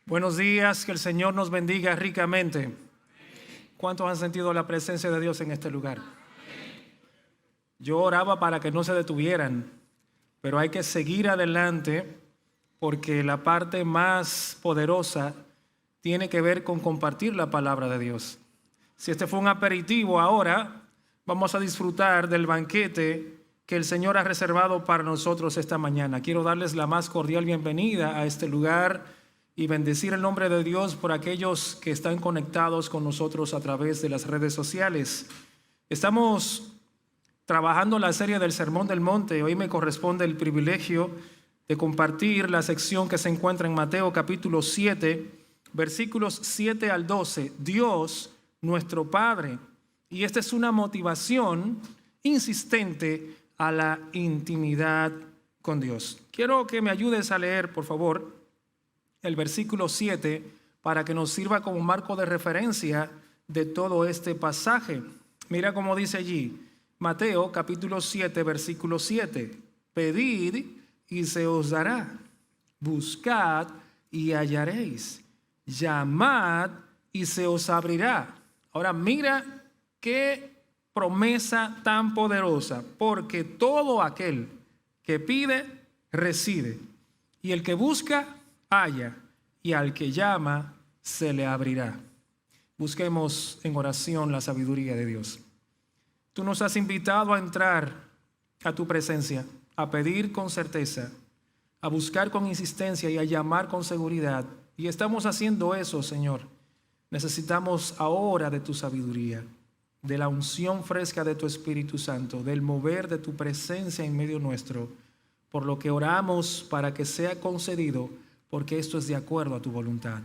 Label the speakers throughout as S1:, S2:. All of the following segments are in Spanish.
S1: Buenos días, que el Señor nos bendiga ricamente. ¿Cuántos han sentido la presencia de Dios en este lugar? Yo oraba para que no se detuvieran, pero hay que seguir adelante porque la parte más poderosa tiene que ver con compartir la palabra de Dios. Si este fue un aperitivo, ahora vamos a disfrutar del banquete que el Señor ha reservado para nosotros esta mañana. Quiero darles la más cordial bienvenida a este lugar y bendecir el nombre de Dios por aquellos que están conectados con nosotros a través de las redes sociales. Estamos trabajando la serie del Sermón del Monte. Hoy me corresponde el privilegio de compartir la sección que se encuentra en Mateo capítulo 7, versículos 7 al 12. Dios, nuestro Padre. Y esta es una motivación insistente a la intimidad con Dios. Quiero que me ayudes a leer, por favor, el versículo 7 para que nos sirva como marco de referencia de todo este pasaje. Mira cómo dice allí, Mateo capítulo 7, versículo 7. Pedid y se os dará, buscad y hallaréis, llamad y se os abrirá. Ahora mira qué promesa tan poderosa, porque todo aquel que pide, recibe, y el que busca, halla, y al que llama, se le abrirá. Busquemos en oración la sabiduría de Dios. Tú nos has invitado a entrar a tu presencia, a pedir con certeza, a buscar con insistencia y a llamar con seguridad. Y estamos haciendo eso, Señor. Necesitamos ahora de tu sabiduría, de la unción fresca de tu Espíritu Santo, del mover de tu presencia en medio nuestro, por lo que oramos para que sea concedido, porque esto es de acuerdo a tu voluntad.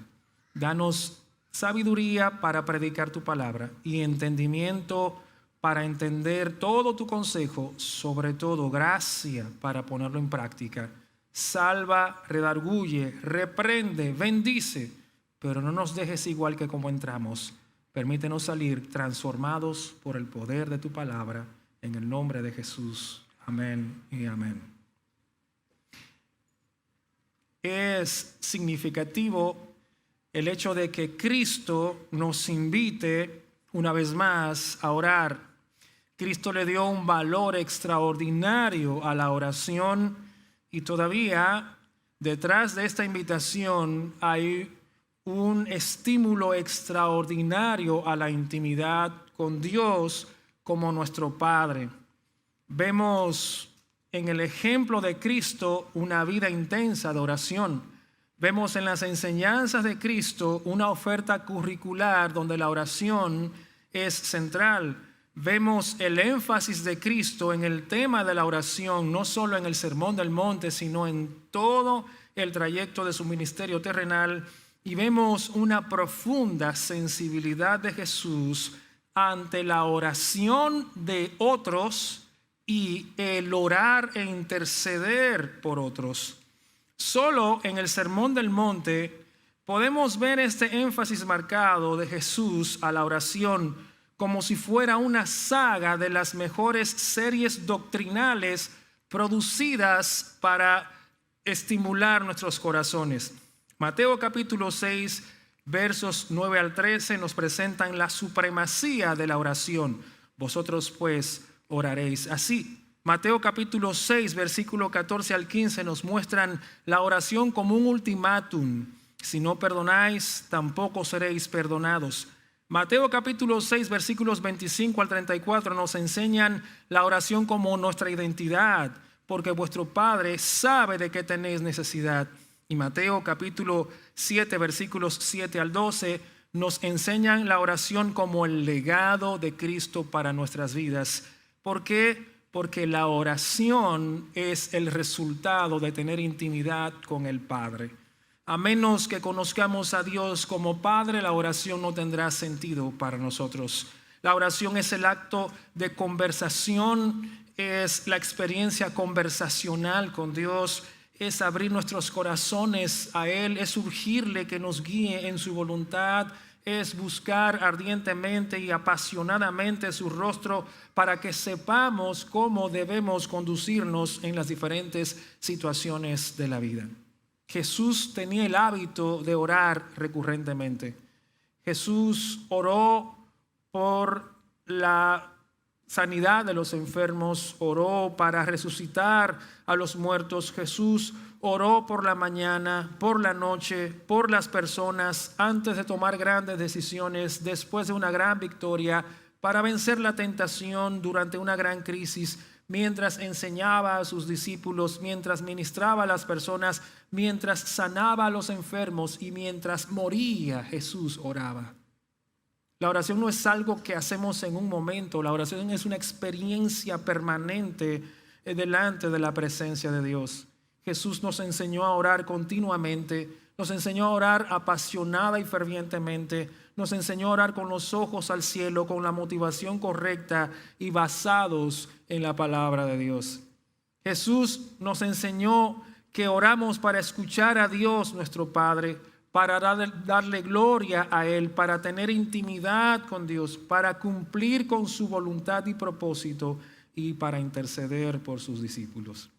S1: Danos sabiduría para predicar tu palabra y entendimiento para entender todo tu consejo, sobre todo gracia para ponerlo en práctica. Salva, redarguye, reprende, bendice, pero no nos dejes igual que como entramos. Permítenos salir transformados por el poder de tu palabra, en el nombre de Jesús. Amén y amén. Es significativo el hecho de que Cristo nos invite una vez más a orar. Cristo le dio un valor extraordinario a la oración y todavía detrás de esta invitación hay un estímulo extraordinario a la intimidad con Dios como nuestro Padre. Vemos en el ejemplo de Cristo una vida intensa de oración. Vemos en las enseñanzas de Cristo una oferta curricular donde la oración es central. Vemos el énfasis de Cristo en el tema de la oración, no solo en el Sermón del Monte, sino en todo el trayecto de su ministerio terrenal. Y vemos una profunda sensibilidad de Jesús ante la oración de otros y el orar e interceder por otros. Solo en el Sermón del Monte podemos ver este énfasis marcado de Jesús a la oración como si fuera una saga de las mejores series doctrinales producidas para estimular nuestros corazones. Mateo capítulo 6, versos 9 al 13 nos presentan la supremacía de la oración. Vosotros pues oraréis así. Mateo capítulo 6, versículo 14 al 15 nos muestran la oración como un ultimátum. Si no perdonáis, tampoco seréis perdonados. Mateo capítulo 6, versículos 25 al 34 nos enseñan la oración como nuestra identidad, porque vuestro Padre sabe de qué tenéis necesidad. Y Mateo capítulo 7, versículos 7 al 12 nos enseñan la oración como el legado de Cristo para nuestras vidas. ¿Por qué? Porque la oración es el resultado de tener intimidad con el Padre. A menos que conozcamos a Dios como Padre, la oración no tendrá sentido para nosotros. La oración es el acto de conversación, es la experiencia conversacional con Dios, es abrir nuestros corazones a Él, es urgirle que nos guíe en su voluntad, es buscar ardientemente y apasionadamente su rostro para que sepamos cómo debemos conducirnos en las diferentes situaciones de la vida. Jesús tenía el hábito de orar recurrentemente. Jesús oró por la sanidad de los enfermos, oró para resucitar a los muertos. Jesús oró por la mañana, por la noche, por las personas, antes de tomar grandes decisiones, después de una gran victoria, para vencer la tentación durante una gran crisis, mientras enseñaba a sus discípulos, mientras ministraba a las personas, mientras sanaba a los enfermos y mientras moría, Jesús oraba. La oración no es algo que hacemos en un momento, la oración es una experiencia permanente delante de la presencia de Dios. Jesús nos enseñó a orar continuamente, nos enseñó a orar apasionada y fervientemente, nos enseñó a orar con los ojos al cielo, con la motivación correcta y basados en la palabra de Dios. Jesús nos enseñó que oramos para escuchar a Dios nuestro Padre, para darle gloria a Él, para tener intimidad con Dios, para cumplir con su voluntad y propósito y para interceder por sus discípulos.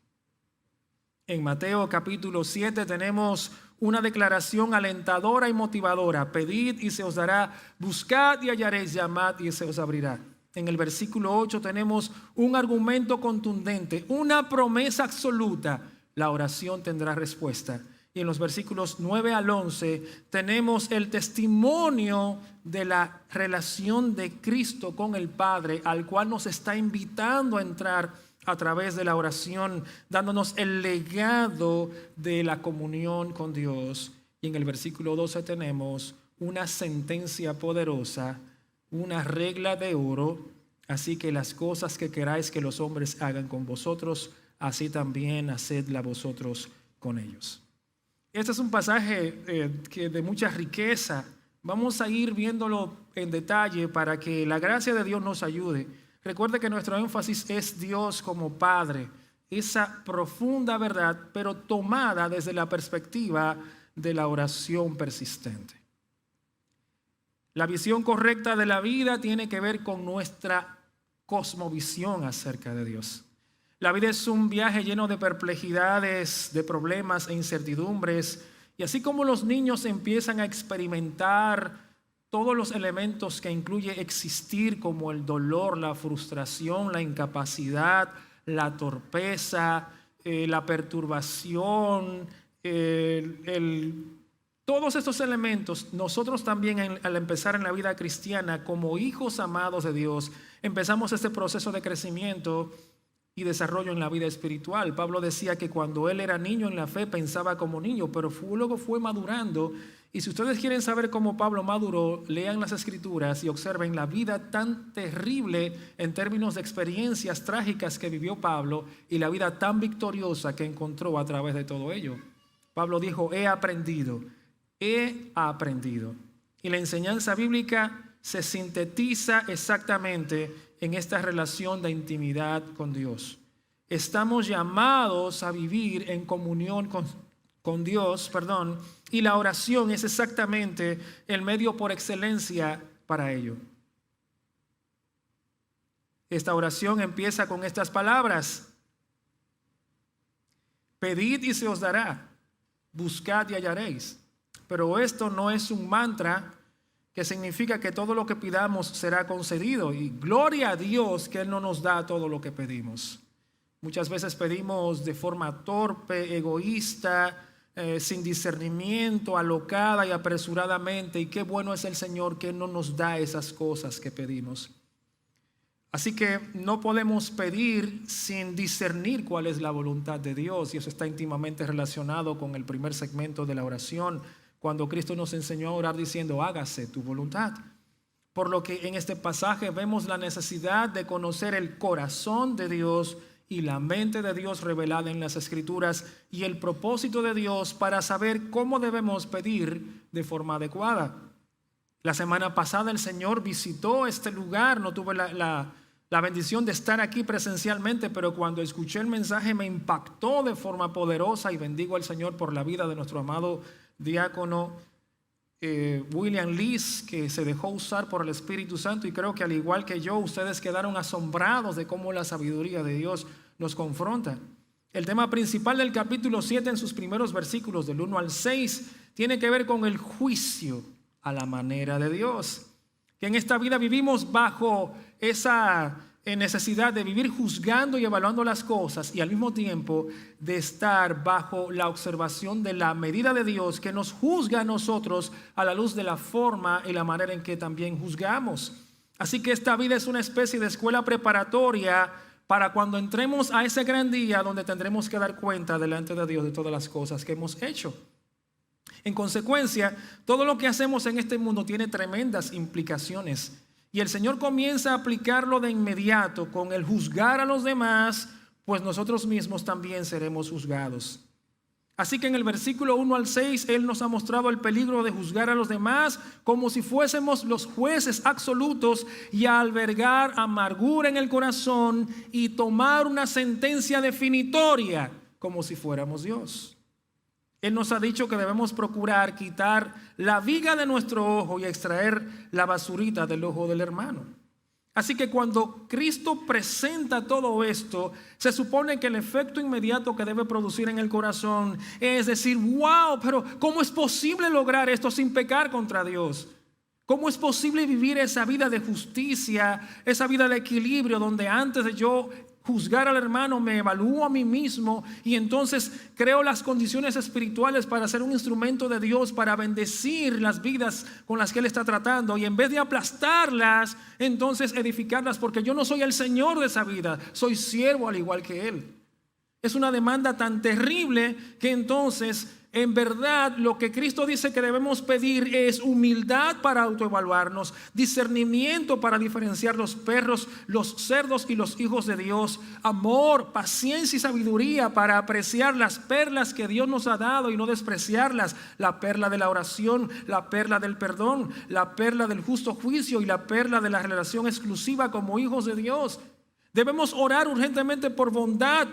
S1: En Mateo capítulo 7 tenemos una declaración alentadora y motivadora. Pedid y se os dará, buscad y hallaréis, llamad y se os abrirá. En el versículo 8 tenemos un argumento contundente, una promesa absoluta. La oración tendrá respuesta. Y en los versículos 9 al 11 tenemos el testimonio de la relación de Cristo con el Padre, al cual nos está invitando a entrar a través de la oración, dándonos el legado de la comunión con Dios. Y en el versículo 12 tenemos una sentencia poderosa, una regla de oro. Así que las cosas que queráis que los hombres hagan con vosotros, así también hacedla vosotros con ellos. Este es un pasaje de mucha riqueza. Vamos a ir viéndolo en detalle para que la gracia de Dios nos ayude. Recuerde que nuestro énfasis es Dios como Padre, esa profunda verdad, pero tomada desde la perspectiva de la oración persistente. La visión correcta de la vida tiene que ver con nuestra cosmovisión acerca de Dios. La vida es un viaje lleno de perplejidades, de problemas e incertidumbres. Y así como los niños empiezan a experimentar todos los elementos que incluye existir, como el dolor, la frustración, la incapacidad, la torpeza, la perturbación, todos estos elementos, nosotros también al empezar en la vida cristiana, como hijos amados de Dios, empezamos este proceso de crecimiento y desarrollo en la vida espiritual. Pablo decía que cuando él era niño en la fe pensaba como niño, pero luego fue madurando. Y si ustedes quieren saber cómo Pablo maduró, lean las Escrituras y observen la vida tan terrible en términos de experiencias trágicas que vivió Pablo y la vida tan victoriosa que encontró a través de todo ello. Pablo dijo, he aprendido. Y la enseñanza bíblica se sintetiza exactamente en esta relación de intimidad con Dios. Estamos llamados a vivir en comunión con Dios, y la oración es exactamente el medio por excelencia para ello. Esta oración empieza con estas palabras: pedid y se os dará, buscad y hallaréis. Pero esto no es un mantra que significa que todo lo que pidamos será concedido. Y gloria a Dios que Él no nos da todo lo que pedimos. Muchas veces pedimos de forma torpe, egoísta, sin discernimiento, alocada y apresuradamente. Y qué bueno es el Señor que Él no nos da esas cosas que pedimos. Así que no podemos pedir sin discernir cuál es la voluntad de Dios. Y eso está íntimamente relacionado con el primer segmento de la oración, cuando Cristo nos enseñó a orar diciendo, hágase tu voluntad. Por lo que en este pasaje vemos la necesidad de conocer el corazón de Dios y la mente de Dios revelada en las Escrituras y el propósito de Dios para saber cómo debemos pedir de forma adecuada. La semana pasada el Señor visitó este lugar, no tuve la bendición de estar aquí presencialmente, pero cuando escuché el mensaje me impactó de forma poderosa y bendigo al Señor por la vida de nuestro amado diácono William Lees, que se dejó usar por el Espíritu Santo, y creo que al igual que yo, ustedes quedaron asombrados de cómo la sabiduría de Dios nos confronta. El tema principal del capítulo 7 en sus primeros versículos del 1 al 6 tiene que ver con el juicio a la manera de Dios. Que en esta vida vivimos bajo esa necesidad de vivir juzgando y evaluando las cosas y al mismo tiempo de estar bajo la observación de la medida de Dios que nos juzga a nosotros a la luz de la forma y la manera en que también juzgamos. Así que esta vida es una especie de escuela preparatoria para cuando entremos a ese gran día donde tendremos que dar cuenta delante de Dios de todas las cosas que hemos hecho. En consecuencia, todo lo que hacemos en este mundo tiene tremendas implicaciones. Y el Señor comienza a aplicarlo de inmediato con el juzgar a los demás, pues nosotros mismos también seremos juzgados. Así que en el versículo 1 al 6, Él nos ha mostrado el peligro de juzgar a los demás como si fuésemos los jueces absolutos y a albergar amargura en el corazón y tomar una sentencia definitoria como si fuéramos Dios. Él nos ha dicho que debemos procurar quitar la viga de nuestro ojo y extraer la basurita del ojo del hermano. Así que cuando Cristo presenta todo esto, se supone que el efecto inmediato que debe producir en el corazón es decir, wow, pero ¿cómo es posible lograr esto sin pecar contra Dios? ¿Cómo es posible vivir esa vida de justicia, esa vida de equilibrio donde antes de yo juzgar al hermano me evalúo a mí mismo y entonces creo las condiciones espirituales para ser un instrumento de Dios para bendecir las vidas con las que Él está tratando y en vez de aplastarlas, entonces edificarlas porque yo no soy el Señor de esa vida, soy siervo al igual que Él? Es una demanda tan terrible que entonces en verdad lo que Cristo dice que debemos pedir es humildad para autoevaluarnos, discernimiento para diferenciar los perros, los cerdos y los hijos de Dios, amor, paciencia y sabiduría para apreciar las perlas que Dios nos ha dado y no despreciarlas, la perla de la oración, la perla del perdón, la perla del justo juicio y la perla de la relación exclusiva como hijos de Dios. Debemos orar urgentemente por bondad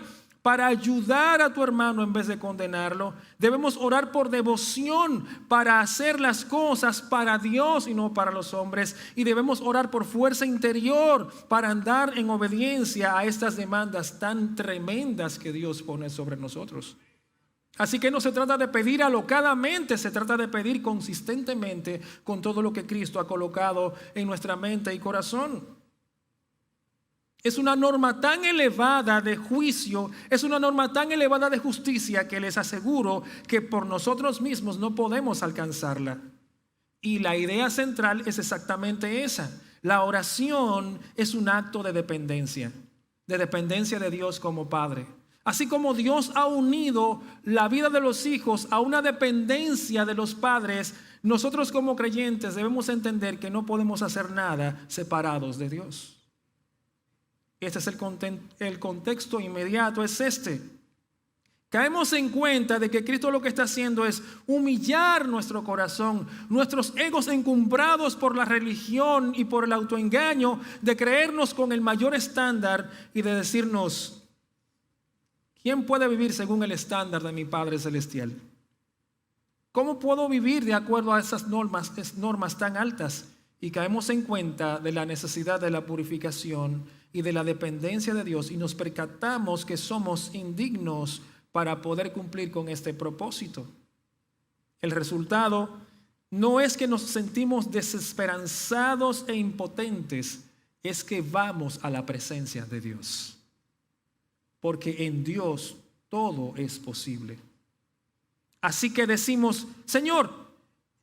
S1: para ayudar a tu hermano en vez de condenarlo. Debemos orar por devoción para hacer las cosas para Dios y no para los hombres. Y debemos orar por fuerza interior para andar en obediencia a estas demandas tan tremendas que Dios pone sobre nosotros. Así que no se trata de pedir alocadamente, se trata de pedir consistentemente con todo lo que Cristo ha colocado en nuestra mente y corazón. Es una norma tan elevada de juicio, es una norma tan elevada de justicia que les aseguro que por nosotros mismos no podemos alcanzarla. Y la idea central es exactamente esa. La oración es un acto de dependencia de Dios como Padre. Así como Dios ha unido la vida de los hijos a una dependencia de los padres, nosotros como creyentes debemos entender que no podemos hacer nada separados de Dios. Este es el contexto inmediato, es este. Caemos en cuenta de que Cristo lo que está haciendo es humillar nuestro corazón, nuestros egos encumbrados por la religión y por el autoengaño de creernos con el mayor estándar y de decirnos, ¿quién puede vivir según el estándar de mi Padre Celestial? ¿Cómo puedo vivir de acuerdo a esas normas tan altas? Y caemos en cuenta de la necesidad de la purificación y de la dependencia de Dios y nos percatamos que somos indignos para poder cumplir con este propósito. El resultado no es que nos sentimos desesperanzados e impotentes, es que vamos a la presencia de Dios. Porque en Dios todo es posible. Así que decimos, Señor,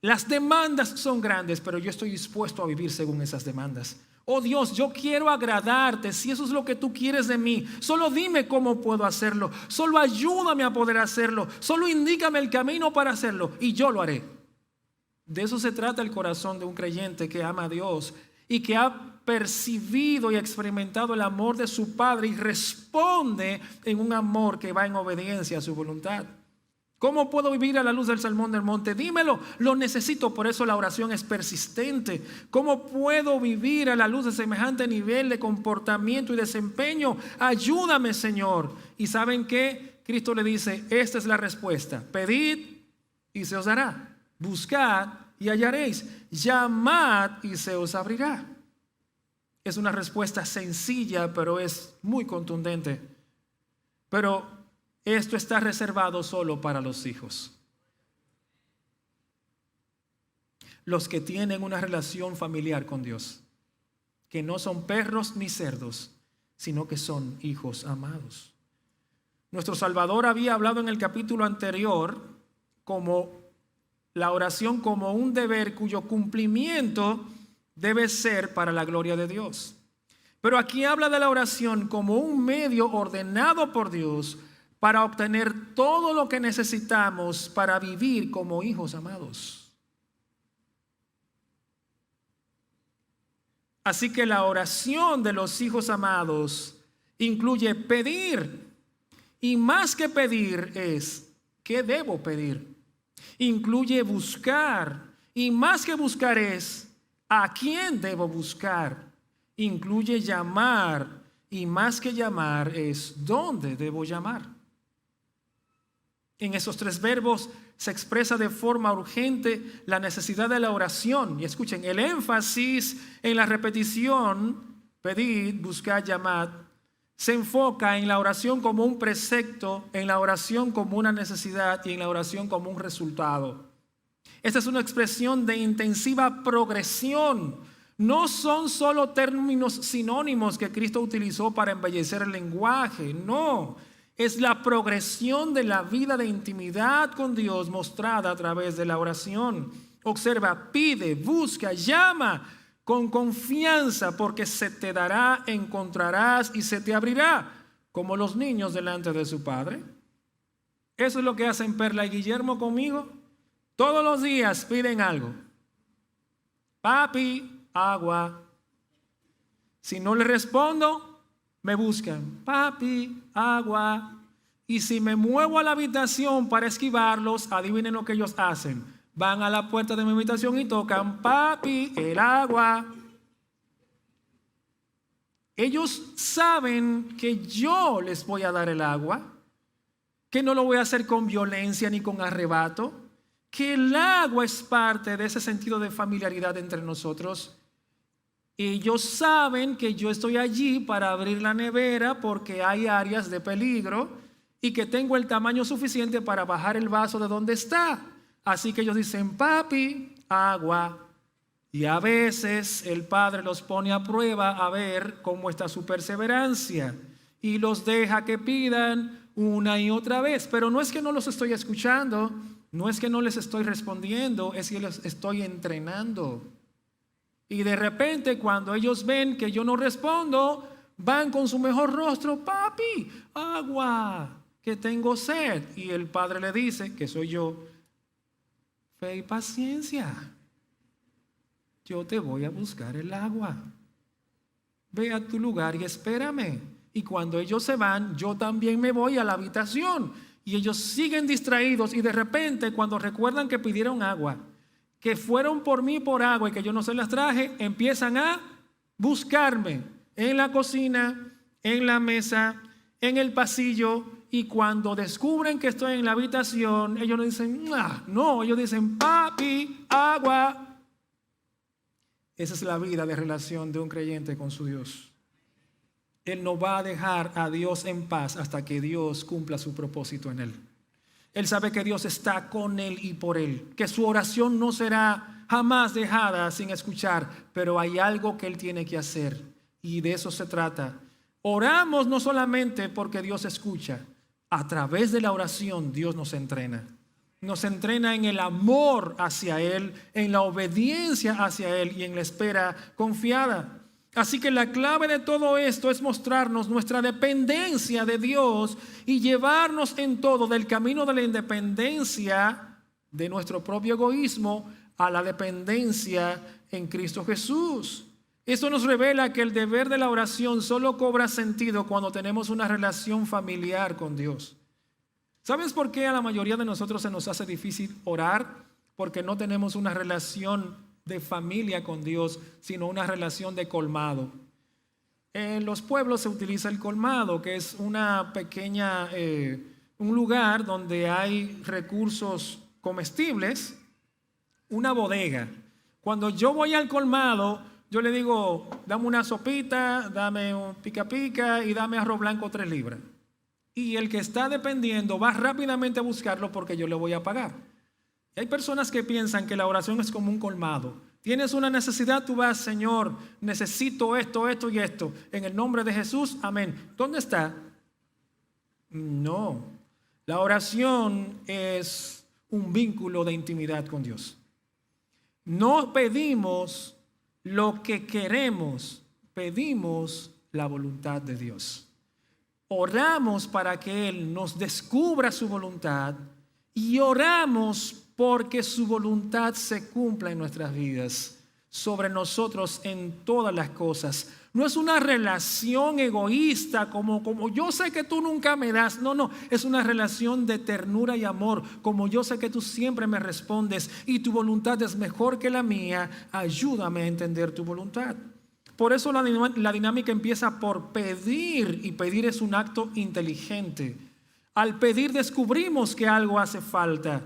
S1: las demandas son grandes, pero yo estoy dispuesto a vivir según esas demandas. Oh Dios, yo quiero agradarte. Si eso es lo que tú quieres de mí, solo dime cómo puedo hacerlo. Solo ayúdame a poder hacerlo. Solo indícame el camino para hacerlo y yo lo haré. De eso se trata el corazón de un creyente que ama a Dios y que ha percibido y experimentado el amor de su Padre y responde en un amor que va en obediencia a su voluntad. ¿Cómo puedo vivir a la luz del sermón del monte? Dímelo, lo necesito, por eso la oración es persistente. ¿Cómo puedo vivir a la luz de semejante nivel de comportamiento y desempeño? Ayúdame, Señor. ¿Y saben qué? Cristo le dice, esta es la respuesta. Pedid y se os dará. Buscad y hallaréis. Llamad y se os abrirá. Es una respuesta sencilla, pero es muy contundente. Pero esto está reservado solo para los hijos. Los que tienen una relación familiar con Dios, que no son perros ni cerdos, sino que son hijos amados. Nuestro Salvador había hablado en el capítulo anterior como la oración como un deber cuyo cumplimiento debe ser para la gloria de Dios. Pero aquí habla de la oración como un medio ordenado por Dios para obtener todo lo que necesitamos para vivir como hijos amados. Así que la oración de los hijos amados incluye pedir. Y más que pedir es, ¿qué debo pedir? Incluye buscar. Y más que buscar es, ¿a quién debo buscar? Incluye llamar. Y más que llamar es, ¿dónde debo llamar? En esos tres verbos se expresa de forma urgente la necesidad de la oración. Y escuchen, el énfasis en la repetición, pedid, buscad, llamad, se enfoca en la oración como un precepto, en la oración como una necesidad y en la oración como un resultado. Esta es una expresión de intensiva progresión. No son solo términos sinónimos que Cristo utilizó para embellecer el lenguaje, no. Es la progresión de la vida de intimidad con Dios mostrada a través de la oración. Observa, pide, busca, llama con confianza porque se te dará, encontrarás y se te abrirá, como los niños delante de su padre. Eso es lo que hacen Perla y Guillermo conmigo. Todos los días piden algo. Papi, agua. Si no le respondo, me buscan, papi, agua. Y si me muevo a la habitación para esquivarlos, adivinen lo que ellos hacen. Van a la puerta de mi habitación y tocan, papi, el agua. Ellos saben que yo les voy a dar el agua, que no lo voy a hacer con violencia ni con arrebato, que el agua es parte de ese sentido de familiaridad entre nosotros. Ellos saben que yo estoy allí para abrir la nevera porque hay áreas de peligro y que tengo el tamaño suficiente para bajar el vaso de donde está. Así que ellos dicen, papi, agua. Y a veces el padre los pone a prueba a ver cómo está su perseverancia y los deja que pidan una y otra vez. Pero no es que no los estoy escuchando, no es que no les estoy respondiendo, es que los estoy entrenando. Y de repente cuando ellos ven que yo no respondo, van con su mejor rostro, papi, agua, que tengo sed. Y el padre le dice, que soy yo, fe y paciencia, yo te voy a buscar el agua. Ve a tu lugar y espérame. Y cuando ellos se van, yo también me voy a la habitación. Y ellos siguen distraídos y de repente cuando recuerdan que pidieron agua, que fueron por mí por agua y que yo no se las traje, empiezan a buscarme en la cocina, en la mesa, en el pasillo, y cuando descubren que estoy en la habitación, ellos no dicen, no, ellos dicen, papi, agua. Esa es la vida de relación de un creyente con su Dios. Él no va a dejar a Dios en paz hasta que Dios cumpla su propósito en él. Él sabe que Dios está con él y por él, que su oración no será jamás dejada sin escuchar, pero hay algo que él tiene que hacer y de eso se trata. Oramos no solamente porque Dios escucha, a través de la oración Dios nos entrena. Nos entrena en el amor hacia Él, en la obediencia hacia Él y en la espera confiada. Así que la clave de todo esto es mostrarnos nuestra dependencia de Dios y llevarnos en todo del camino de la independencia de nuestro propio egoísmo a la dependencia en Cristo Jesús. Esto nos revela que el deber de la oración solo cobra sentido cuando tenemos una relación familiar con Dios. ¿Sabes por qué a la mayoría de nosotros se nos hace difícil orar? Porque no tenemos una relación de familia con Dios, sino una relación de colmado. En los pueblos se utiliza el colmado, que es una pequeña, un lugar donde hay recursos comestibles, una bodega. Cuando yo voy al colmado, yo le digo, dame una sopita, dame un pica pica y dame arroz blanco 3 libras. y el que está dependiendo va rápidamente a buscarlo porque yo le voy a pagar. Y hay personas que piensan que la oración es como un colmado. Tienes una necesidad, tú vas, Señor, necesito esto, esto y esto. En el nombre de Jesús, amén. ¿Dónde está? No. La oración es un vínculo de intimidad con Dios. No pedimos lo que queremos, pedimos la voluntad de Dios. Oramos para que Él nos descubra su voluntad y oramos porque su voluntad se cumpla en nuestras vidas, sobre nosotros en todas las cosas. No es una relación egoísta como yo sé que tú nunca me das. No, es una relación de ternura y amor. Como yo sé que tú siempre me respondes y tu voluntad es mejor que la mía, ayúdame a entender tu voluntad. Por eso la dinámica empieza por pedir, y pedir es un acto inteligente. Al pedir descubrimos que algo hace falta.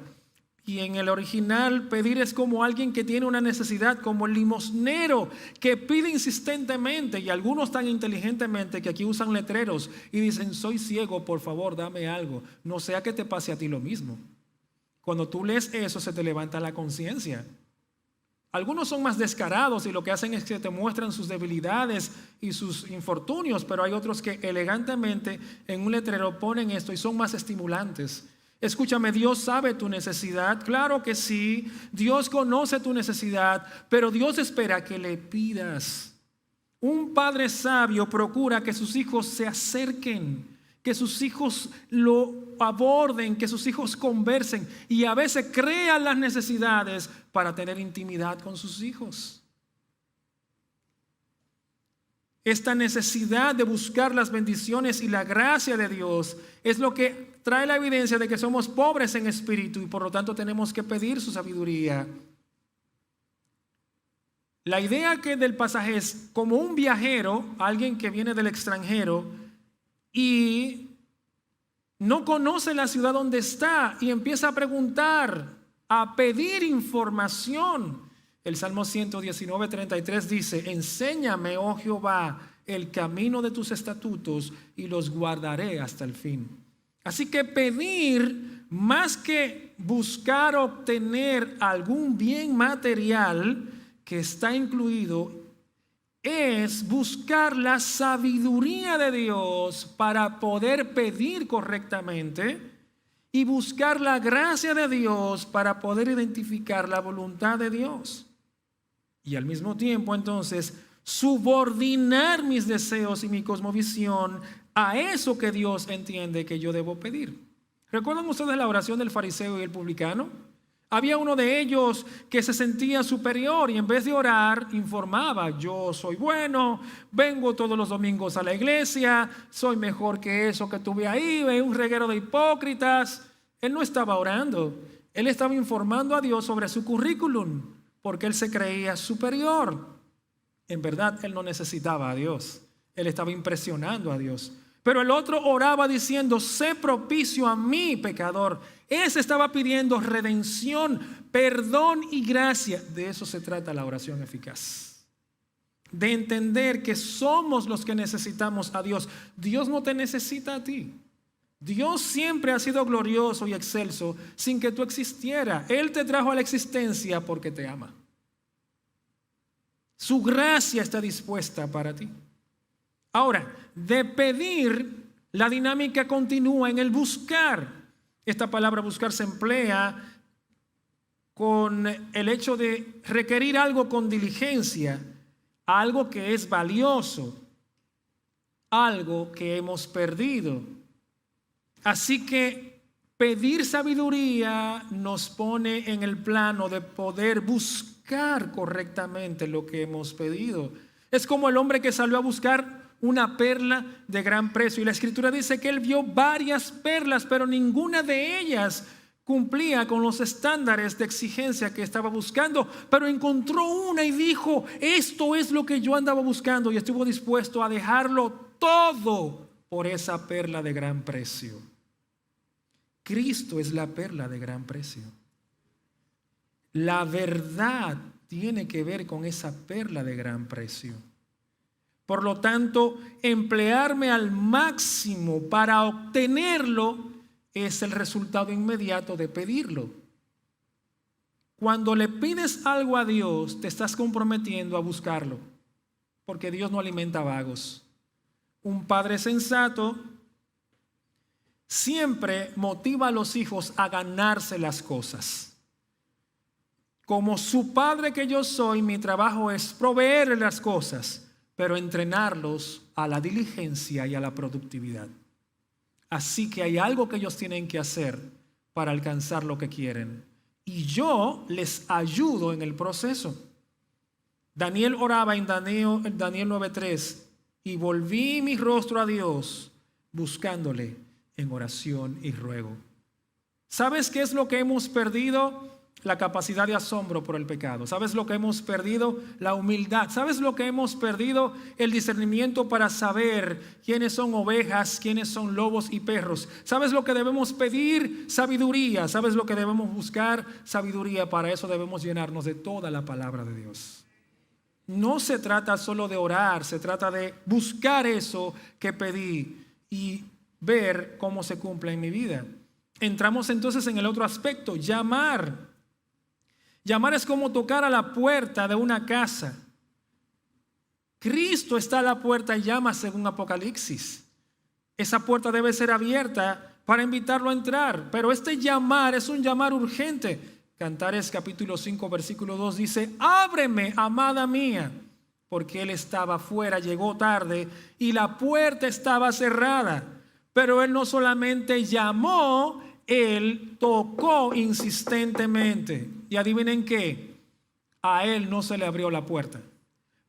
S1: Y en el original, pedir es como alguien que tiene una necesidad, como el limosnero que pide insistentemente, y algunos tan inteligentemente que aquí usan letreros y dicen: soy ciego, por favor, dame algo. No sea que te pase a ti lo mismo. Cuando tú lees eso, se te levanta la conciencia. Algunos son más descarados y lo que hacen es que te muestran sus debilidades y sus infortunios, pero hay otros que elegantemente en un letrero ponen esto y son más estimulantes. Escúchame, Dios sabe tu necesidad, claro que sí, Dios conoce tu necesidad, pero Dios espera que le pidas. Un padre sabio procura que sus hijos se acerquen, que sus hijos lo aborden, que sus hijos conversen, y a veces crean las necesidades para tener intimidad con sus hijos. Esta necesidad de buscar las bendiciones y la gracia de Dios es lo que trae la evidencia de que somos pobres en espíritu y por lo tanto tenemos que pedir su sabiduría. La idea que del pasaje es como un viajero, alguien que viene del extranjero y no conoce la ciudad donde está y empieza a preguntar, a pedir información. El Salmo 119:33 dice: enséñame, oh Jehová, el camino de tus estatutos y los guardaré hasta el fin. Así que pedir, más que buscar obtener algún bien material que está incluido, es buscar la sabiduría de Dios para poder pedir correctamente y buscar la gracia de Dios para poder identificar la voluntad de Dios. Y al mismo tiempo, entonces, subordinar mis deseos y mi cosmovisión a eso que Dios entiende que yo debo pedir. ¿Recuerdan ustedes la oración del fariseo y el publicano? Había uno de ellos que se sentía superior y en vez de orar informaba: yo soy bueno, vengo todos los domingos a la iglesia, soy mejor que eso que tuve ahí, un reguero de hipócritas. Él no estaba orando, él estaba informando a Dios sobre su currículum porque él se creía superior. En verdad él no necesitaba a Dios, él estaba impresionando a Dios. Pero el otro oraba diciendo: sé propicio a mí, pecador. Ese estaba pidiendo redención, perdón y gracia. De eso se trata la oración eficaz. De entender que somos los que necesitamos a Dios. Dios no te necesita a ti. Dios siempre ha sido glorioso y excelso sin que tú existieras. Él te trajo a la existencia porque te ama. Su gracia está dispuesta para ti. Ahora, de pedir, la dinámica continúa en el buscar. Esta palabra buscar se emplea con el hecho de requerir algo con diligencia, algo que es valioso, algo que hemos perdido. Así que pedir sabiduría nos pone en el plano de poder buscar correctamente lo que hemos pedido. Es como el hombre que salió a buscar una perla de gran precio. Y la escritura dice que él vio varias perlas, pero ninguna de ellas cumplía con los estándares de exigencia que estaba buscando. Pero encontró una y dijo: esto es lo que yo andaba buscando, y estuvo dispuesto a dejarlo todo por esa perla de gran precio. Cristo es la perla de gran precio. La verdad tiene que ver con esa perla de gran precio. Por lo tanto, emplearme al máximo para obtenerlo es el resultado inmediato de pedirlo. Cuando le pides algo a Dios, te estás comprometiendo a buscarlo, porque Dios no alimenta vagos. Un padre sensato siempre motiva a los hijos a ganarse las cosas. Como su padre que yo soy, mi trabajo es proveerles las cosas, pero entrenarlos a la diligencia y a la productividad. Así que hay algo que ellos tienen que hacer para alcanzar lo que quieren. Y yo les ayudo en el proceso. Daniel oraba en Daniel 9:3, y volví mi rostro a Dios buscándole en oración y ruego. ¿Sabes qué es lo que hemos perdido? La capacidad de asombro por el pecado. ¿Sabes lo que hemos perdido? La humildad. ¿Sabes lo que hemos perdido? El discernimiento para saber quiénes son ovejas, quiénes son lobos y perros. ¿Sabes lo que debemos pedir? Sabiduría. ¿Sabes lo que debemos buscar? Sabiduría. Para eso debemos llenarnos de toda la palabra de Dios. No se trata solo de orar, se trata de buscar eso que pedí y ver cómo se cumple en mi vida. Entramos entonces en el otro aspecto, llamar. Llamar es como tocar a la puerta de una casa. Cristo está a la puerta y llama según Apocalipsis. Esa puerta debe ser abierta para invitarlo a entrar, pero este llamar es un llamar urgente. Cantares capítulo 5 versículo 2 dice: ábreme, amada mía, porque él estaba afuera, llegó tarde y la puerta estaba cerrada. Pero él no solamente llamó, él tocó insistentemente. Y adivinen qué, a él no se le abrió la puerta.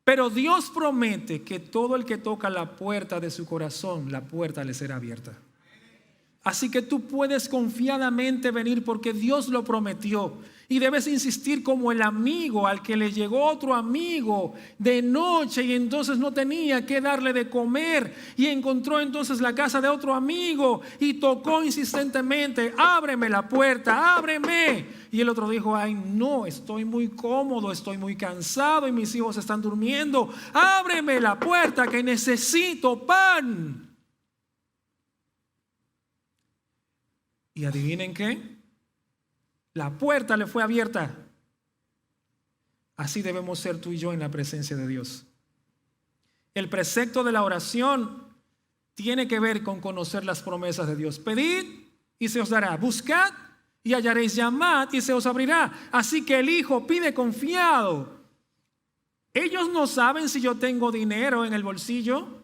S1: Pero Dios promete que todo el que toca la puerta de su corazón, la puerta le será abierta. Así que tú puedes confiadamente venir porque Dios lo prometió. Y debes insistir como el amigo al que le llegó otro amigo de noche y entonces no tenía que darle de comer. Y encontró entonces la casa de otro amigo y tocó insistentemente: ábreme la puerta, ábreme. Y el otro dijo: ay no, estoy muy cómodo, estoy muy cansado y mis hijos están durmiendo. Ábreme la puerta que necesito pan. Y adivinen qué, la puerta le fue abierta. Así debemos ser tú y yo en la presencia de Dios. El precepto de la oración tiene que ver con conocer las promesas de Dios. Pedid y se os dará, buscad y hallaréis, llamad y se os abrirá. Así que el hijo pide confiado. Ellos no saben si yo tengo dinero en el bolsillo.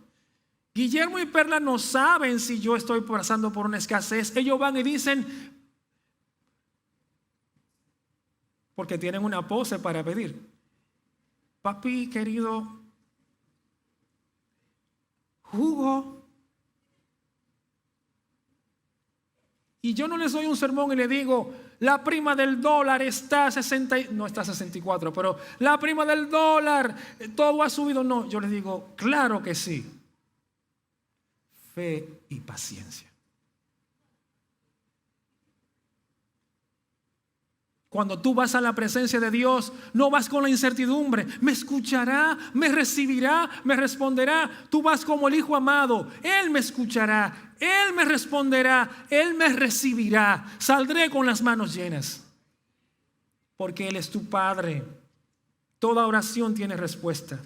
S1: Guillermo y Perla no saben si yo estoy pasando por una escasez. Ellos van y dicen, porque tienen una pose para pedir: papi querido, jugo. Y yo no les doy un sermón y le digo: la prima del dólar está a 64, pero la prima del dólar, todo ha subido. No, yo les digo: claro que sí. Fe y paciencia. Cuando tú vas a la presencia de Dios, no vas con la incertidumbre. ¿Me escuchará? ¿Me recibirá? ¿Me responderá? Tú vas como el hijo amado. Él me escuchará, Él me responderá, Él me recibirá. Saldré con las manos llenas. Porque Él es tu Padre. Toda oración tiene respuesta.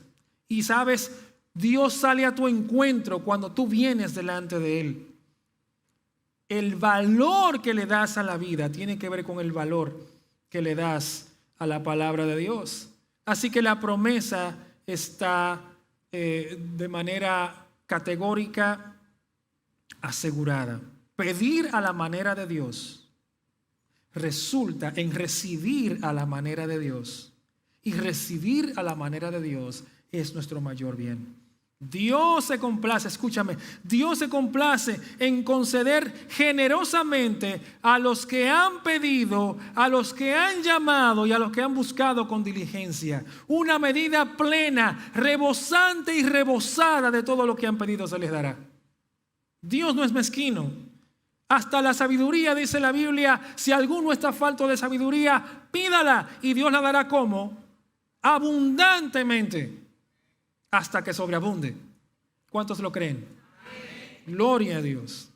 S1: Y sabes, Dios sale a tu encuentro cuando tú vienes delante de Él. El valor que le das a la vida tiene que ver con el valor que le das a la palabra de Dios. Así que la promesa está de manera categórica asegurada. Pedir a la manera de Dios resulta en recibir a la manera de Dios. Y recibir a la manera de Dios es nuestro mayor bien. Dios se complace, escúchame, Dios se complace en conceder generosamente a los que han pedido, a los que han llamado y a los que han buscado con diligencia. Una medida plena, rebosante y rebosada de todo lo que han pedido se les dará. Dios no es mezquino. Hasta la sabiduría, dice la Biblia, si alguno está falto de sabiduría, pídala y Dios la dará como abundantemente. hasta que sobreabunde. ¿Cuántos lo creen? Gloria a Dios.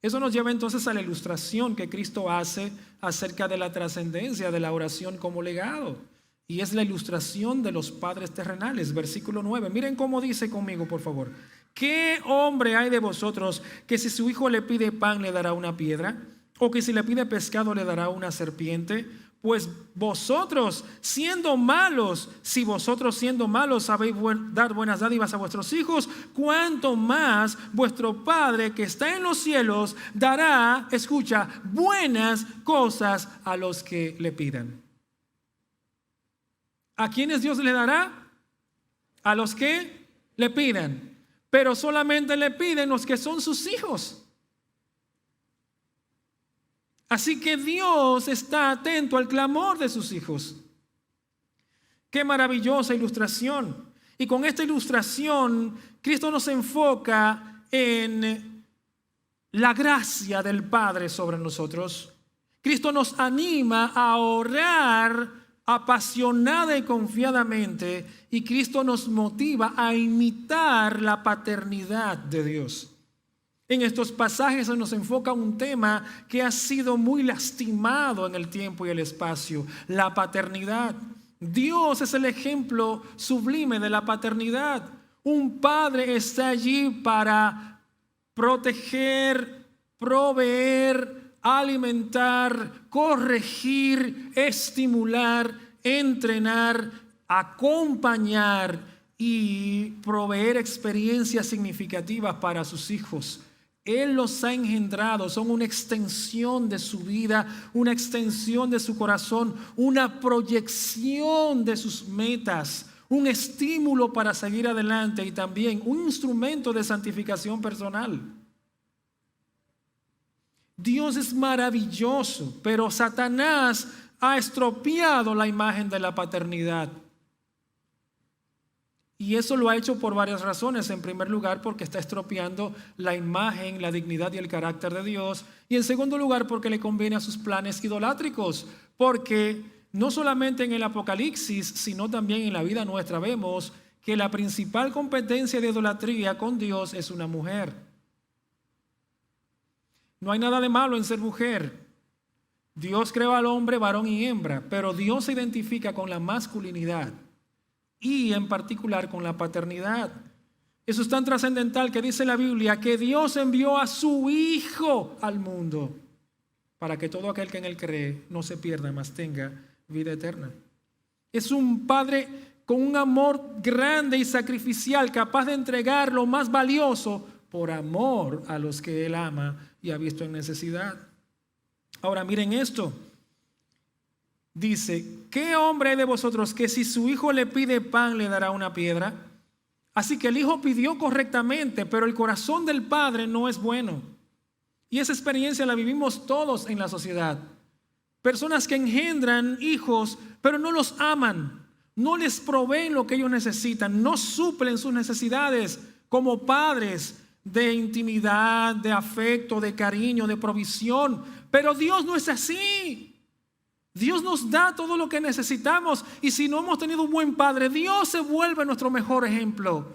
S1: Eso nos lleva entonces a la ilustración que Cristo hace acerca de la trascendencia de la oración como legado. Y es la ilustración de los padres terrenales. Versículo 9. Miren cómo dice conmigo, por favor. ¿Qué hombre hay de vosotros que si su hijo le pide pan le dará una piedra? ¿O que si le pide pescado le dará una serpiente? Pues vosotros siendo malos, si vosotros siendo malos sabéis dar buenas dádivas a vuestros hijos, cuánto más vuestro Padre que está en los cielos dará, escucha, buenas cosas a los que le pidan. ¿A quiénes Dios le dará? A los que le pidan. Pero solamente le piden los que son sus hijos. Así que Dios está atento al clamor de sus hijos. Qué maravillosa ilustración. Y con esta ilustración, Cristo nos enfoca en la gracia del Padre sobre nosotros. Cristo nos anima a orar apasionada y confiadamente, y Cristo nos motiva a imitar la paternidad de Dios. En estos pasajes se nos enfoca un tema que ha sido muy lastimado en el tiempo y el espacio: la paternidad. Dios es el ejemplo sublime de la paternidad. Un padre está allí para proteger, proveer, alimentar, corregir, estimular, entrenar, acompañar y proveer experiencias significativas para sus hijos. Él los ha engendrado, son una extensión de su vida, una extensión de su corazón, una proyección de sus metas, un estímulo para seguir adelante y también un instrumento de santificación personal. Dios es maravilloso, pero Satanás ha estropeado la imagen de la paternidad. Y eso lo ha hecho por varias razones. En primer lugar, porque está estropeando la imagen, la dignidad y el carácter de Dios. Y en segundo lugar, porque le conviene a sus planes idolátricos. Porque no solamente en el Apocalipsis, sino también en la vida nuestra vemos que la principal competencia de idolatría con Dios es una mujer. No hay nada de malo en ser mujer. Dios creó al hombre varón y hembra, pero Dios se identifica con la masculinidad y en particular con la paternidad. Eso es tan trascendental que dice la Biblia que Dios envió a su Hijo al mundo para que todo aquel que en él cree no se pierda, mas tenga vida eterna. Es un padre con un amor grande y sacrificial, capaz de entregar lo más valioso por amor a los que él ama y ha visto en necesidad. Ahora miren esto. Dice, ¿qué hombre hay de vosotros que si su hijo le pide pan le dará una piedra? Así que el hijo pidió correctamente, pero el corazón del padre no es bueno. Y esa experiencia la vivimos todos en la sociedad. Personas que engendran hijos, pero no los aman, no les proveen lo que ellos necesitan, no suplen sus necesidades como padres de intimidad, de afecto, de cariño, de provisión. Pero Dios no es así. Dios nos da todo lo que necesitamos, y si no hemos tenido un buen padre, Dios se vuelve nuestro mejor ejemplo.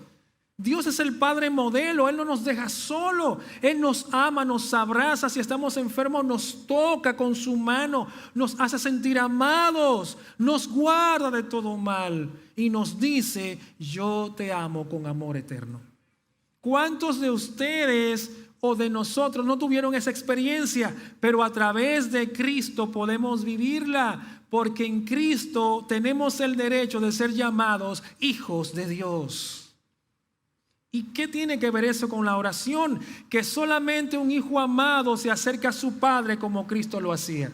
S1: Dios es el Padre modelo. Él no nos deja solo. Él nos ama, nos abraza. Si estamos enfermos, nos toca con su mano, nos hace sentir amados, nos guarda de todo mal y nos dice: yo te amo con amor eterno. ¿Cuántos de ustedes o de nosotros no tuvieron esa experiencia? Pero a través de Cristo podemos vivirla, porque en Cristo tenemos el derecho de ser llamados hijos de Dios. ¿Y qué tiene que ver eso con la oración? Que solamente un hijo amado se acerca a su Padre como Cristo lo hacía.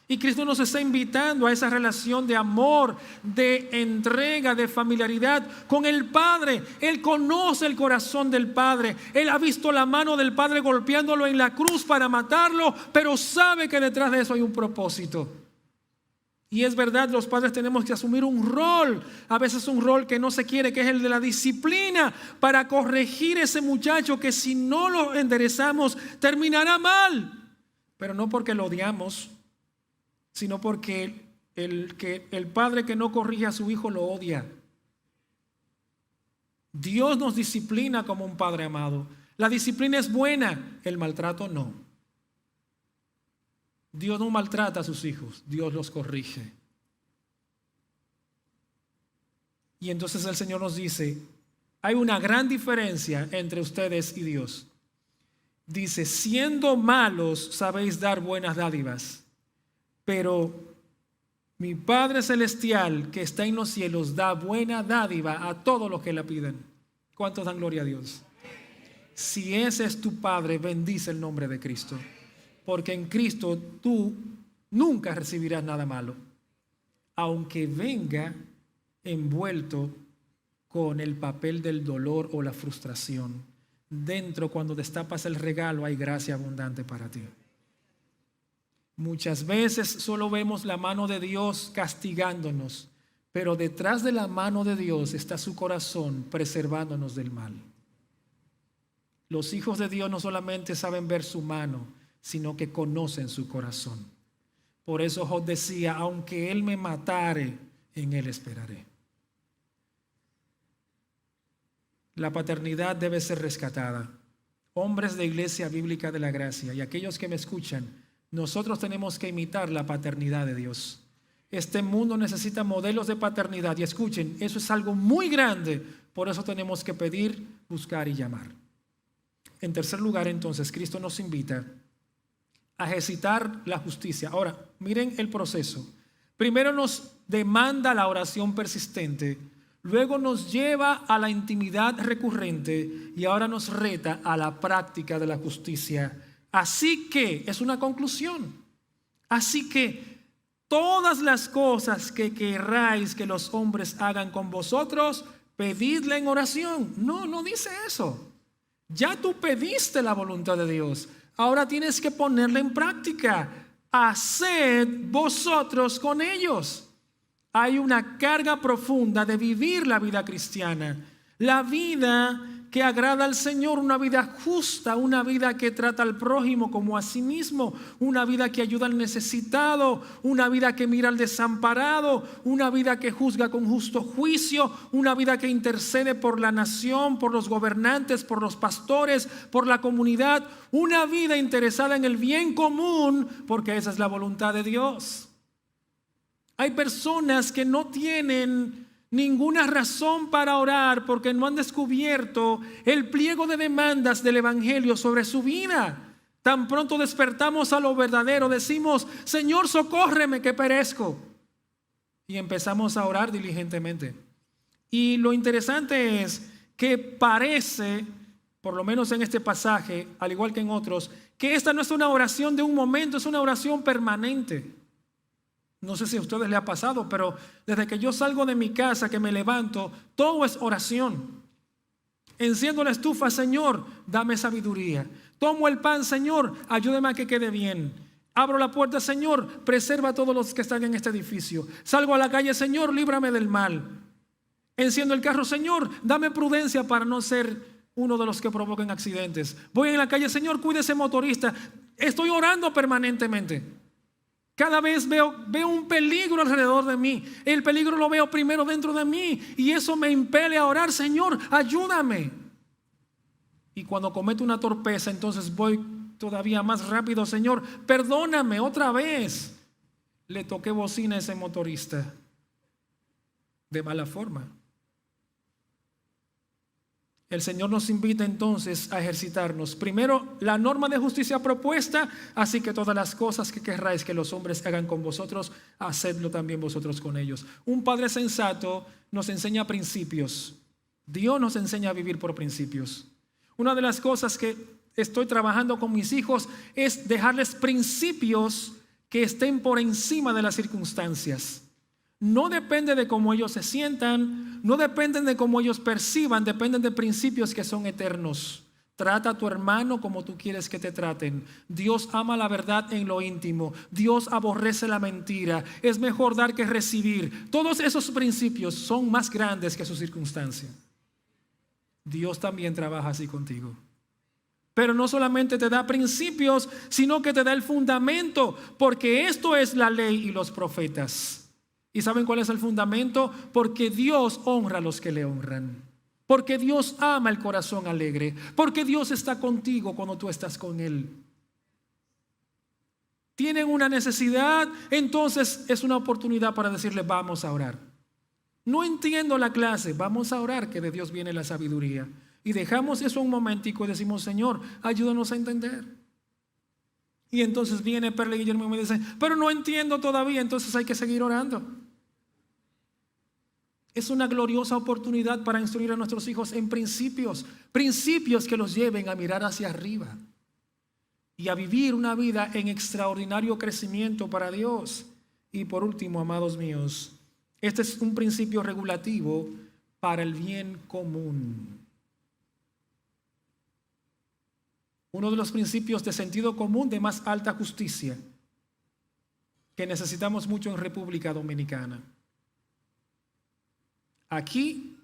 S1: Y Cristo nos está invitando a esa relación de amor, de entrega, de familiaridad con el Padre. Él conoce el corazón del Padre. Él ha visto la mano del Padre golpeándolo en la cruz para matarlo, pero sabe que detrás de eso hay un propósito. Y es verdad, los padres tenemos que asumir un rol, a veces un rol que no se quiere, que es el de la disciplina, para corregir ese muchacho que si no lo enderezamos terminará mal. Pero no porque lo odiamos, sino porque el padre que no corrige a su hijo lo odia. Dios nos disciplina como un padre amado. La disciplina es buena, el maltrato no. Dios no maltrata a sus hijos, Dios los corrige. Y entonces el Señor nos dice, hay una gran diferencia entre ustedes y Dios. Dice, siendo malos sabéis dar buenas dádivas, pero mi Padre Celestial que está en los cielos da buena dádiva a todos los que la piden. ¿Cuántos dan gloria a Dios? Si ese es tu Padre, bendice el nombre de Cristo. Porque en Cristo tú nunca recibirás nada malo, aunque venga envuelto con el papel del dolor o la frustración. Dentro, cuando destapas el regalo, hay gracia abundante para ti. Muchas veces solo vemos la mano de Dios castigándonos, pero detrás de la mano de Dios está su corazón preservándonos del mal. Los hijos de Dios no solamente saben ver su mano, sino que conocen su corazón. Por eso Job decía, aunque él me matare, en él esperaré. La paternidad debe ser rescatada. Hombres de Iglesia Bíblica de la Gracia y aquellos que me escuchan, nosotros tenemos que imitar la paternidad de Dios. Este mundo necesita modelos de paternidad y escuchen, eso es algo muy grande, por eso tenemos que pedir, buscar y llamar. En tercer lugar, entonces, Cristo nos invita a ejercitar la justicia. Ahora, miren el proceso. Primero nos demanda la oración persistente, luego nos lleva a la intimidad recurrente y ahora nos reta a la práctica de la justicia. Así que, es una conclusión, así que todas las cosas que querráis que los hombres hagan con vosotros, pedidle en oración. No, no dice eso. Ya tú pediste la voluntad de Dios. Ahora tienes que ponerla en práctica. Haced vosotros con ellos. Hay una carga profunda de vivir la vida cristiana. La vida que agrada al Señor, una vida justa, una vida que trata al prójimo como a sí mismo, una vida que ayuda al necesitado, una vida que mira al desamparado, una vida que juzga con justo juicio, una vida que intercede por la nación, por los gobernantes, por los pastores, por la comunidad, una vida interesada en el bien común, porque esa es la voluntad de Dios. Hay personas que no tienen ninguna razón para orar porque no han descubierto el pliego de demandas del Evangelio sobre su vida. Tan pronto despertamos a lo verdadero, decimos, Señor, socórreme que perezco. Y empezamos a orar diligentemente. Y lo interesante es que parece, por lo menos en este pasaje, al igual que en otros, que esta no es una oración de un momento, es una oración permanente. No sé si a ustedes les ha pasado, pero desde que yo salgo de mi casa, que me levanto, todo es oración. Enciendo la estufa, Señor, dame sabiduría. Tomo el pan, Señor, ayúdame a que quede bien. Abro la puerta, Señor, preserva a todos los que están en este edificio. Salgo a la calle, Señor, líbrame del mal. Enciendo el carro, Señor, dame prudencia para no ser uno de los que provoquen accidentes. Voy en la calle, Señor, cuide ese motorista. Estoy orando permanentemente. Cada vez veo un peligro alrededor de mí. El peligro lo veo primero dentro de mí y eso me impele a orar, Señor, ayúdame. Y cuando cometo una torpeza, entonces voy todavía más rápido, Señor, perdóname otra vez. Le toqué bocina a ese motorista de mala forma. El Señor nos invita entonces a ejercitarnos. Primero, la norma de justicia propuesta, así que todas las cosas que querráis que los hombres hagan con vosotros, hacedlo también vosotros con ellos. Un padre sensato nos enseña principios. Dios nos enseña a vivir por principios. Una de las cosas que estoy trabajando con mis hijos es dejarles principios que estén por encima de las circunstancias. No depende de cómo ellos se sientan, no dependen de cómo ellos perciban, dependen de principios que son eternos. Trata a tu hermano como tú quieres que te traten. Dios ama la verdad en lo íntimo. Dios aborrece la mentira. Es mejor dar que recibir. Todos esos principios son más grandes que su circunstancia. Dios también trabaja así contigo. Pero no solamente te da principios, sino que te da el fundamento, porque esto es la ley y los profetas. ¿Y saben cuál es el fundamento? Porque Dios honra a los que le honran. porque Dios ama el corazón alegre, porque Dios está contigo cuando tú estás con Él. Tienen una necesidad, entonces es una oportunidad para decirle: vamos a orar. No entiendo la clase, vamos a orar, que de Dios viene la sabiduría. Y dejamos eso un momentico y decimos: Señor, ayúdanos a entender. Y entonces viene Perla Guillermo y me dice: pero no entiendo todavía. Entonces hay que seguir orando. Es una gloriosa oportunidad para instruir a nuestros hijos en principios que los lleven a mirar hacia arriba y a vivir una vida en extraordinario crecimiento para Dios. Y por último, amados míos, este es un principio regulativo para el bien común. Uno de los principios de sentido común de más alta justicia que necesitamos mucho en República Dominicana. Aquí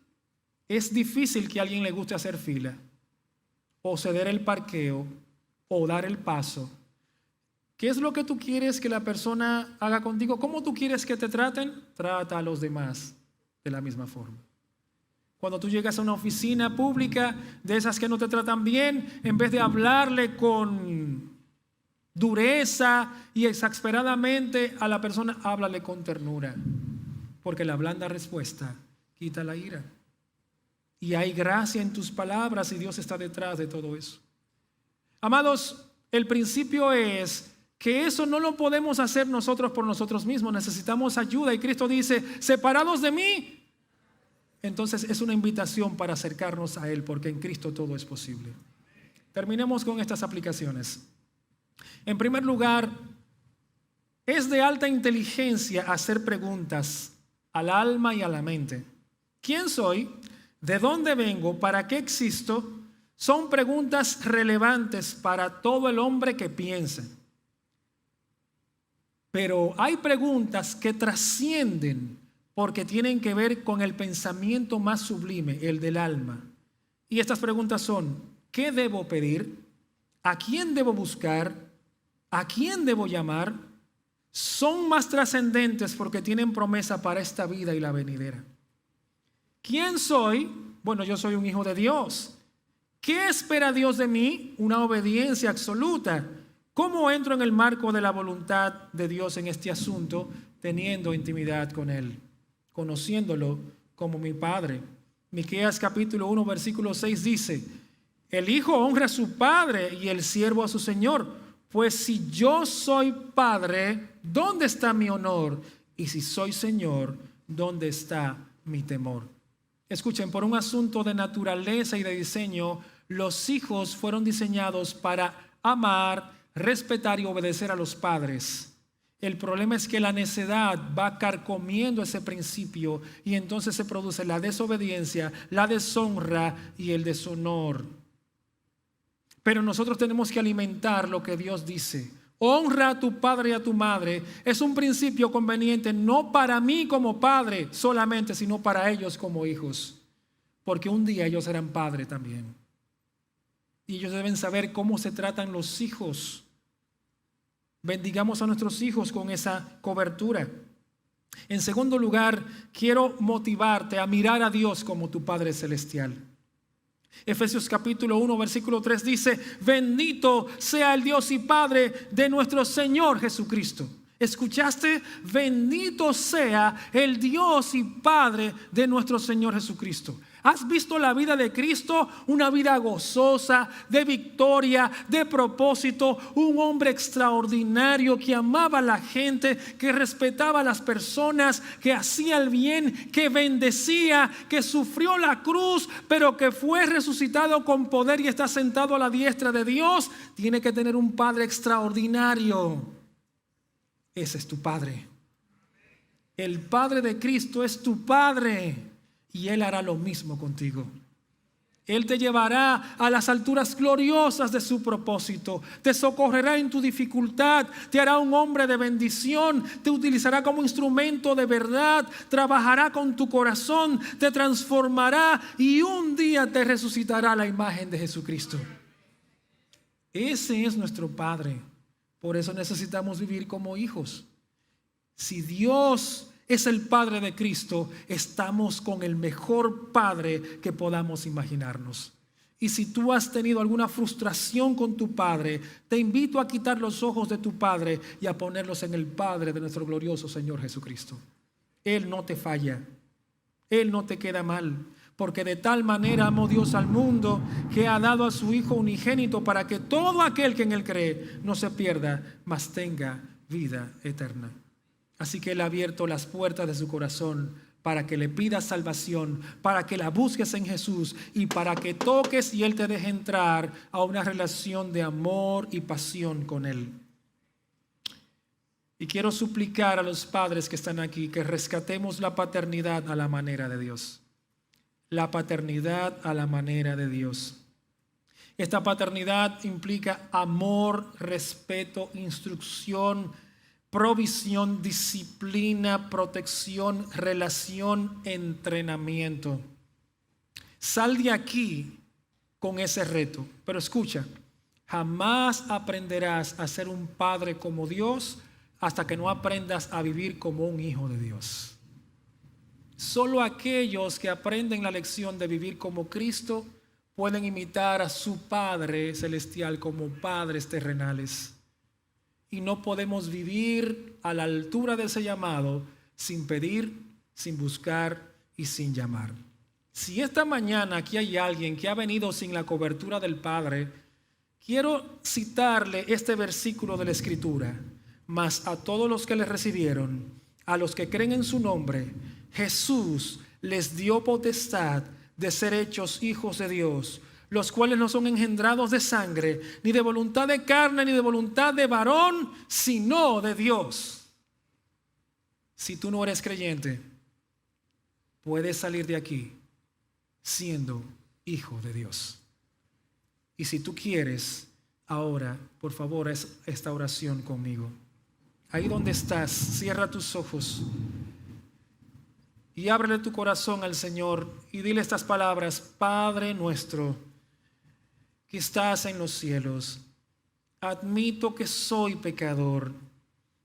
S1: es difícil que a alguien le guste hacer fila, o ceder el parqueo, o dar el paso. ¿Qué es lo que tú quieres que la persona haga contigo? ¿Cómo tú quieres que te traten? Trata a los demás de la misma forma. Cuando tú llegas a una oficina pública, de esas que no te tratan bien, en vez de hablarle con dureza y exasperadamente a la persona, háblale con ternura, porque la blanda respuesta quita la ira. Y hay gracia en tus palabras y Dios está detrás de todo eso. Amados, el principio es que eso no lo podemos hacer nosotros por nosotros mismos. Necesitamos ayuda. Y Cristo dice: separados de mí. Entonces es una invitación para acercarnos a Él, porque en Cristo todo es posible. Terminemos con estas aplicaciones. En primer lugar, es de alta inteligencia hacer preguntas al alma y a la mente. ¿Quién soy? ¿De dónde vengo? ¿Para qué existo? Son preguntas relevantes para todo el hombre que piensa. Pero hay preguntas que trascienden porque tienen que ver con el pensamiento más sublime, el del alma. Y estas preguntas son: ¿qué debo pedir? ¿A quién debo buscar? ¿A quién debo llamar? Son más trascendentes porque tienen promesa para esta vida y la venidera. ¿Quién soy? Bueno, yo soy un hijo de Dios. ¿Qué espera Dios de mí? Una obediencia absoluta. ¿Cómo entro en el marco de la voluntad de Dios en este asunto? Teniendo intimidad con Él, conociéndolo como mi Padre. Miqueas capítulo 1 versículo 6 dice: el hijo honra a su padre y el siervo a su señor. Pues si yo soy padre, ¿dónde está mi honor? Y si soy señor, ¿dónde está mi temor? Escuchen, por un asunto de naturaleza y de diseño, los hijos fueron diseñados para amar, respetar y obedecer a los padres. El problema es que la necedad va carcomiendo ese principio y entonces se produce la desobediencia, la deshonra y el deshonor. Pero nosotros tenemos que alimentar lo que Dios dice. Honra a tu padre y a tu madre. Es un principio conveniente, no para mí como padre solamente, sino para ellos como hijos. Porque un día ellos serán padres también. Y ellos deben saber cómo se tratan los hijos. Bendigamos a nuestros hijos con esa cobertura. En segundo lugar, quiero motivarte a mirar a Dios como tu Padre Celestial. Efesios capítulo 1 versículo 3 dice: bendito sea el Dios y Padre de nuestro Señor Jesucristo. ¿Escuchaste? Bendito sea el Dios y Padre de nuestro Señor Jesucristo. ¿Has visto la vida de Cristo? Una vida gozosa, de victoria, de propósito. Un hombre extraordinario que amaba a la gente, que respetaba a las personas, que hacía el bien, que bendecía, que sufrió la cruz, pero que fue resucitado con poder y está sentado a la diestra de Dios. Tiene que tener un Padre extraordinario. Ese es tu Padre. El Padre de Cristo es tu Padre. Y Él hará lo mismo contigo. Él te llevará a las alturas gloriosas de su propósito. Te socorrerá en tu dificultad. Te hará un hombre de bendición. Te utilizará como instrumento de verdad. Trabajará con tu corazón. Te transformará y un día te resucitará a la imagen de Jesucristo. Ese es nuestro Padre. Por eso necesitamos vivir como hijos. Si Dios es el Padre de Cristo, estamos con el mejor Padre que podamos imaginarnos. Y si tú has tenido alguna frustración con tu Padre, te invito a quitar los ojos de tu Padre y a ponerlos en el Padre de nuestro glorioso Señor Jesucristo. Él no te falla, Él no te queda mal, porque de tal manera amó Dios al mundo que ha dado a su Hijo unigénito para que todo aquel que en Él cree no se pierda, mas tenga vida eterna. Así que Él ha abierto las puertas de su corazón para que le pidas salvación, para que la busques en Jesús y para que toques y Él te deje entrar a una relación de amor y pasión con Él. Y quiero suplicar a los padres que están aquí que rescatemos la paternidad a la manera de Dios. La paternidad a la manera de Dios. Esta paternidad implica amor, respeto, instrucción, provisión, disciplina, protección, relación, entrenamiento. Sal de aquí con ese reto. Pero escucha, jamás aprenderás a ser un padre como Dios hasta que no aprendas a vivir como un hijo de Dios. Solo aquellos que aprenden la lección de vivir como Cristo pueden imitar a su Padre celestial como padres terrenales. Y no podemos vivir a la altura de ese llamado sin pedir, sin buscar y sin llamar. Si esta mañana aquí hay alguien que ha venido sin la cobertura del Padre, quiero citarle este versículo de la Escritura. Mas a todos los que le recibieron, a los que creen en su nombre, Jesús les dio potestad de ser hechos hijos de Dios, los cuales no son engendrados de sangre, ni de voluntad de carne, ni de voluntad de varón, sino de Dios. Si tú no eres creyente, puedes salir de aquí siendo hijo de Dios. Y si tú quieres, ahora, por favor, haz esta oración conmigo. Ahí donde estás, cierra tus ojos y ábrele tu corazón al Señor y dile estas palabras: Padre nuestro que estás en los cielos, admito que soy pecador.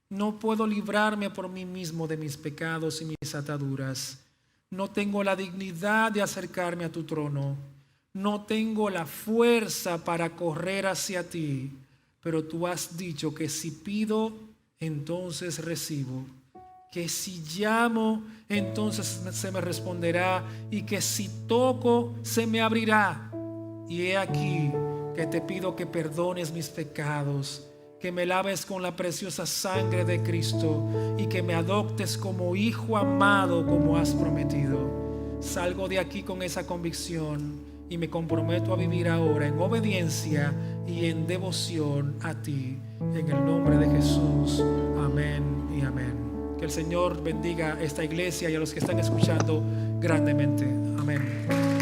S1: No puedo librarme por mí mismo de mis pecados y mis ataduras. No tengo la dignidad de acercarme a tu trono. No tengo la fuerza para correr hacia ti. Pero tú has dicho que si pido, entonces recibo. Que si llamo, entonces se me responderá. Y que si toco, se me abrirá. Y he aquí que te pido que perdones mis pecados, que me laves con la preciosa sangre de Cristo y que me adoptes como hijo amado como has prometido. Salgo de aquí con esa convicción y me comprometo a vivir ahora en obediencia y en devoción a ti. En el nombre de Jesús. Amén y amén. Que el Señor bendiga esta iglesia y a los que están escuchando grandemente. Amén.